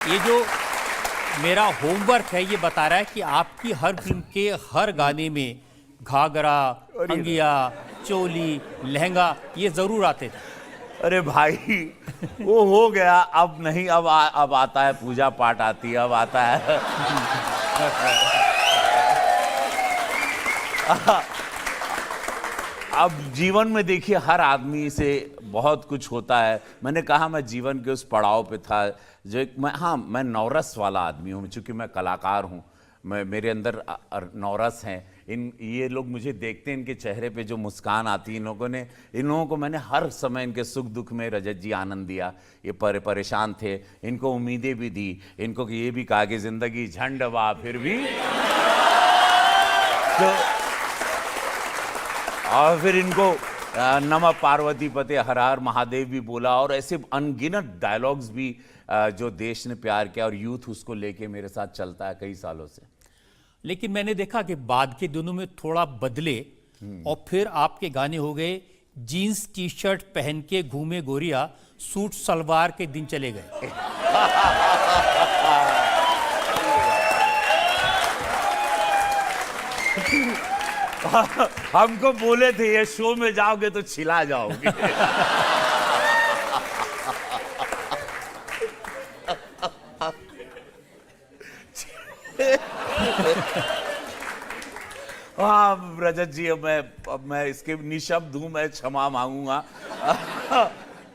ये जो मेरा होमवर्क है ये बता रहा है कि आपकी हर फिल्म के हर गाने में घाघरा, अंगिया, चोली, लहंगा ये जरूर आते थे। अरे भाई वो हो गया, अब नहीं। अब आता है, पूजा पाठ आती है, अब आता है। अब जीवन में देखिए हर आदमी से बहुत कुछ होता है। मैंने कहा मैं जीवन के उस पड़ाव पे था जो एक मैं नौरस वाला आदमी हूँ, चूँकि मैं कलाकार हूँ। मेरे अंदर नौरस हैं। ये लोग मुझे देखते हैं, इनके चेहरे पे जो मुस्कान आती है, इन लोगों को मैंने हर समय इनके सुख दुख में रजत जी आनंद दिया। ये परेशान थे, इनको उम्मीदें भी दी, इनको ये भी कहा कि जिंदगी झंड बा फिर भी तो, और फिर इनको नमः पार्वती पते हर हर महादेव भी बोला, और ऐसे अनगिनत डायलॉग्स भी जो देश ने प्यार किया, और यूथ उसको लेके मेरे साथ चलता है कई सालों से। लेकिन मैंने देखा कि बाद के दिनों में थोड़ा बदले और फिर आपके गाने हो गए जीन्स टी शर्ट पहन के घूमे गोरिया, सूट सलवार के दिन चले गए। हमको बोले थे ये शो में जाओगे तो छिला जाओगे। हाँ रजत जी, अब मैं इसके निशब्द हूं, मैं क्षमा मांगूंगा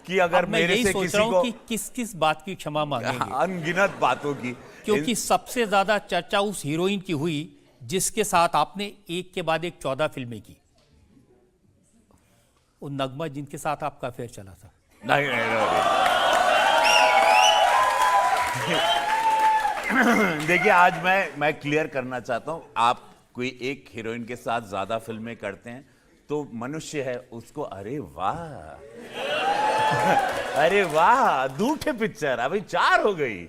कि अगर मेरे से किसी को कि किस किस बात की क्षमा मांगेंगे। अनगिनत बातों की, क्योंकि सबसे ज्यादा चर्चा उस हीरोइन की हुई जिसके साथ आपने एक के बाद एक 14 फिल्में की, वो नगमा जिनके साथ आपका अफेयर चला था। नहीं। देखिए आज मैं क्लियर करना चाहता हूं, आप कोई एक हीरोइन के साथ ज्यादा फिल्में करते हैं तो मनुष्य है, उसको अरे वाह अरे वाह दूठे पिक्चर अभी 4 हो गई,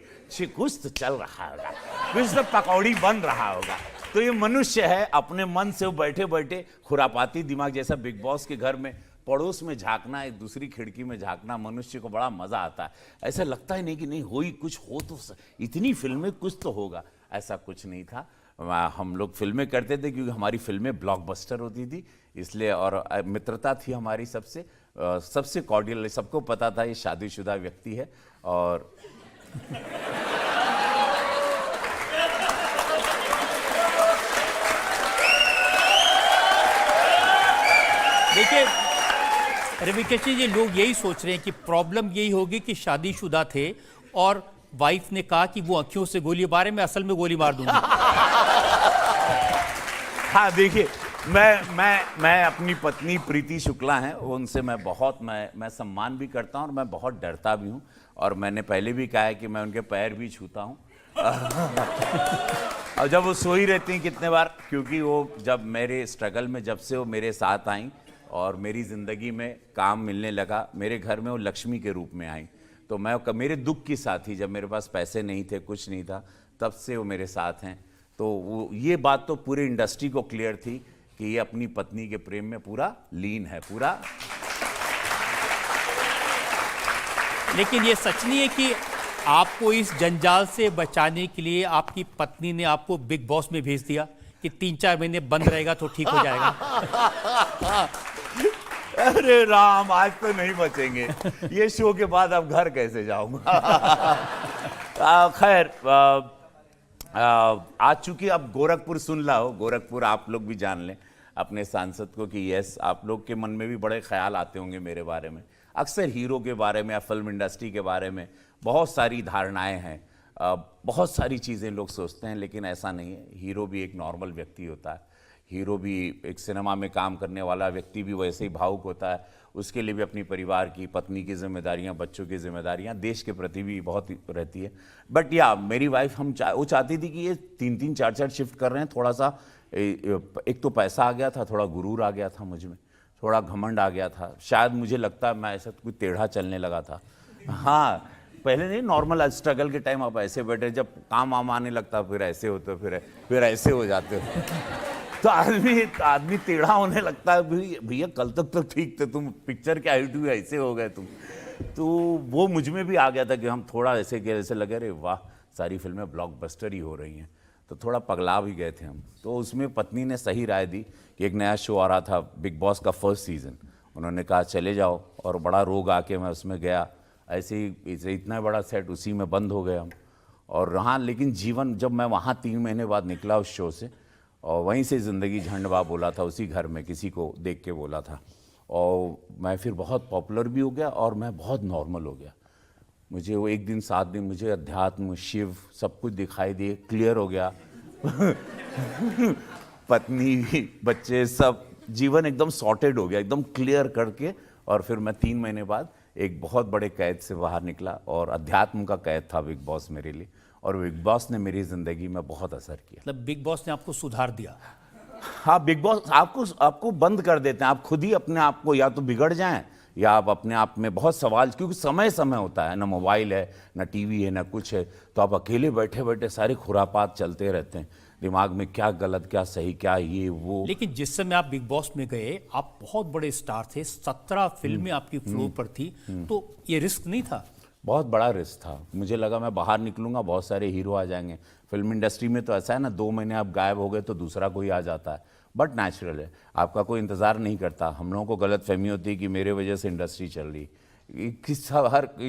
कुछ तो चल रहा होगा, कुछ तो पकौड़ी बन रहा होगा। तो ये मनुष्य है, अपने मन से वो बैठे बैठे खुरापाती दिमाग जैसा बिग बॉस के घर में पड़ोस में झांकना, एक दूसरी खिड़की में झांकना, मनुष्य को बड़ा मजा आता है। ऐसा लगता ही नहीं कि नहीं हुई, कुछ हो तो इतनी फिल्में कुछ तो होगा, ऐसा कुछ नहीं था। हम लोग फिल्में करते थे क्योंकि हमारी फिल्में ब्लॉकबस्टर होती थी, इसलिए, और मित्रता थी हमारी सबसे कॉर्डियल, सबको पता था ये शादीशुदा व्यक्ति है। और देखिए रविकिशन जी, लोग यही सोच रहे हैं कि प्रॉब्लम यही होगी कि शादीशुदा थे और वाइफ ने कहा कि वो आंखों से गोली मारे, मैं असल में गोली मार दूंगी। हाँ देखिए, मैं अपनी पत्नी प्रीति शुक्ला हैं, उनसे मैं सम्मान भी करता हूँ और मैं बहुत डरता भी हूँ, और मैंने पहले भी कहा है कि मैं उनके पैर भी छूता हूँ। और जब वो सोई रहती हैं कितने बार, क्योंकि वो जब मेरे स्ट्रगल में, जब से वो मेरे साथ आई और मेरी ज़िंदगी में काम मिलने लगा, मेरे घर में वो लक्ष्मी के रूप में आई। तो मैं मेरे दुख की साथी, जब मेरे पास पैसे नहीं थे, कुछ नहीं था, तब से वो मेरे साथ हैं। तो वो ये बात तो पूरी इंडस्ट्री को क्लियर थी कि ये अपनी पत्नी के प्रेम में पूरा लीन है, पूरा। लेकिन ये सच नहीं है कि आपको इस जंजाल से बचाने के लिए आपकी पत्नी ने आपको बिग बॉस में भेज दिया कि 3-4 महीने बंद रहेगा तो ठीक हो जाएगा? अरे राम, आज तो नहीं बचेंगे, ये शो के बाद अब घर कैसे जाऊंगा। खैर, आज चूंकि अब गोरखपुर सुन ला हो, गोरखपुर आप लोग भी जान लें अपने सांसद को कि यस, आप लोग के मन में भी बड़े ख्याल आते होंगे मेरे बारे में, अक्सर हीरो के बारे में या फिल्म इंडस्ट्री के बारे में बहुत सारी धारणाएं हैं, बहुत सारी चीज़ें लोग सोचते हैं, लेकिन ऐसा नहीं है। हीरो भी एक नॉर्मल व्यक्ति होता है, हीरो भी एक सिनेमा में काम करने वाला व्यक्ति भी वैसे ही भावुक होता है, उसके लिए भी अपनी परिवार की, पत्नी की जिम्मेदारियां, बच्चों की जिम्मेदारियां, देश के प्रति भी बहुत रहती है। बट या मेरी वाइफ वो चाहती थी कि ये 3-3 4-4 शिफ्ट कर रहे हैं, थोड़ा सा एक तो पैसा आ गया था, थोड़ा गुरूर आ गया था मुझ में, थोड़ा घमंड आ गया था, शायद मुझे लगता है मैं ऐसा कोई टेढ़ा चलने लगा था। हाँ, पहले नहीं, नॉर्मल स्ट्रगल के टाइम आप ऐसे बैठे, जब काम वाम आने लगता फिर ऐसे होते, फिर ऐसे हो जाते हो। तो आदमी टेढ़ा होने लगता है। भैया कल तक तो ठीक थे तुम, पिक्चर के हाइट हुई ऐसे हो गए तुम। तो वो मुझ में भी आ गया था कि हम थोड़ा ऐसे कि ऐसे लगे अरे वाह सारी फिल्में ब्लॉकबस्टर ही हो रही हैं, तो थोड़ा पगला भी गए थे हम। तो उसमें पत्नी ने सही राय दी कि एक नया शो आ रहा था बिग बॉस का फर्स्ट सीज़न, उन्होंने कहा चले जाओ, और बड़ा रोग आके मैं उसमें गया। ऐसे ही इतना बड़ा सेट उसी में बंद हो गए हम। और हाँ, लेकिन जीवन जब मैं वहाँ 3 महीने बाद निकला उस शो से, और वहीं से ज़िंदगी झंडवा बोला था, उसी घर में किसी को देख के बोला था, और मैं फिर बहुत पॉपुलर भी हो गया और मैं बहुत नॉर्मल हो गया। मुझे वो 1 दिन 7 दिन मुझे अध्यात्म शिव सब कुछ दिखाई दिए, क्लियर हो गया। पत्नी बच्चे सब, जीवन एकदम सॉर्टेड हो गया, एकदम क्लियर करके। और फिर मैं 3 महीने बाद एक बहुत बड़े कैद से बाहर निकला, और अध्यात्म का कैद था बिग बॉस मेरे लिए, और बिग बॉस ने मेरी ज़िंदगी में बहुत असर किया। मतलब बिग बॉस ने आपको सुधार दिया। हाँ, बिग बॉस आपको बंद कर देते हैं, आप खुद ही अपने आप को या तो बिगड़ जाएं या आप अपने आप में बहुत सवाल, क्योंकि समय समय होता है ना, मोबाइल है ना टीवी है ना कुछ है, तो आप अकेले बैठे बैठे सारे खुरापात चलते रहते हैं दिमाग में, क्या गलत क्या सही क्या ये वो। लेकिन जिस समय आप बिग बॉस में गए, आप बहुत बड़े स्टार थे, 17 फिल्में आपकी फ्लोर पर थी, तो ये रिस्क नहीं था? बहुत बड़ा रिस्क था। मुझे लगा मैं बाहर निकलूंगा बहुत सारे हीरो आ जाएंगे। फिल्म इंडस्ट्री में तो ऐसा है ना, 2 महीने आप गायब हो गए तो दूसरा कोई आ जाता है, बट नेचुरल है, आपका कोई इंतज़ार नहीं करता। हम लोगों को गलत फहमी होती है कि मेरे वजह से इंडस्ट्री चल रही,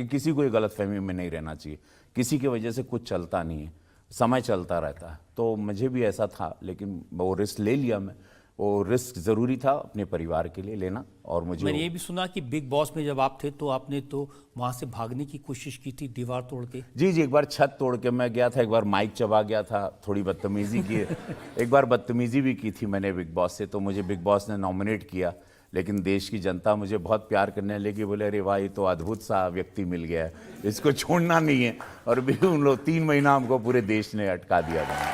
किसी को ये गलत फहमी में नहीं रहना चाहिए, किसी की वजह से कुछ चलता नहीं है, समय चलता रहता है। तो मुझे भी ऐसा था, लेकिन वो रिस्क ले लिया मैं। वो रिस्क ज़रूरी था अपने परिवार के लिए लेना। और मुझे मैंने ये भी सुना कि बिग बॉस में जब आप थे तो आपने तो वहाँ से भागने की कोशिश की थी, दीवार तोड़ के। जी, एक बार छत तोड़ के मैं गया था, एक बार माइक चबा गया था, थोड़ी बदतमीजी की, एक बार बदतमीजी भी की थी मैंने बिग बॉस से, तो मुझे बिग बॉस ने नॉमिनेट किया। लेकिन देश की जनता मुझे बहुत प्यार करने लगी, बोले अरे वाह ये तो अद्भुत सा व्यक्ति मिल गया है, इसको छोड़ना नहीं है। और भी उन लोग 3 महीना हमको पूरे देश ने अटका दिया था।